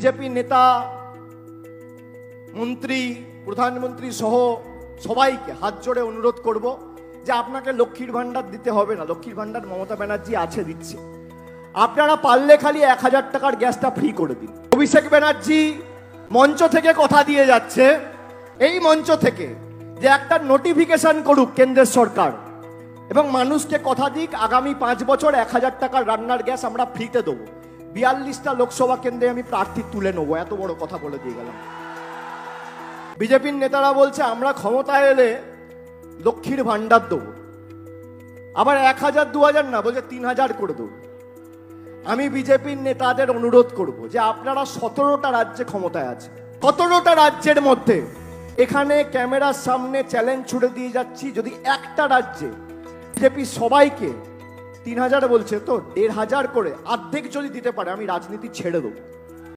BJP নেতা, মন্ত্রী, প্রধানমন্ত্রী সহ সবাইকে হাত জোড়ে অনুরোধ করব যে আপনাকে লক্ষ্মীর ভান্ডার দিতে হবে না। লক্ষ্মীর ভান্ডার মমতা ব্যানার্জি আছে, দিচ্ছে। আপনারা পারলে খালি 1000 টাকার গ্যাসটা ফ্রি করে দিন। অভিষেক ব্যানার্জি মঞ্চ থেকে কথা দিয়ে যাচ্ছে, এই মঞ্চ থেকে, যে একটা নোটিফিকেশন করুক কেন্দ্রের সরকার এবং মানুষকে কথা দিক আগামী 5 বছর 1000 টাকার রান্নার গ্যাস আমরা ফ্রিতে দেবো। 42টা লোকসভা কেন্দ্রে আমি প্রার্থী তুলে নেবো, এত বড় কথা বলে দিয়ে গেলাম। বিজেপির নেতারা বলছে আমরা ক্ষমতায় এলে লক্ষ্মীর ভান্ডার দেবো, আবার 1000 2000 না, বলছে 3000 করে দেবো। আমি বিজেপির নেতাদের অনুরোধ করব যে আপনারা 17টা রাজ্যে ক্ষমতায় আছে, 17টা রাজ্যের মধ্যে এখানে ক্যামেরার সামনে চ্যালেঞ্জ ছুড়ে দিয়ে যাচ্ছি, যদি একটা রাজ্যে বিজেপি সবাইকে 3000 বলছে তো 1500 করে অর্ধেক যদি দিতে পারে, আমি রাজনীতি ছেড়ে দেবো।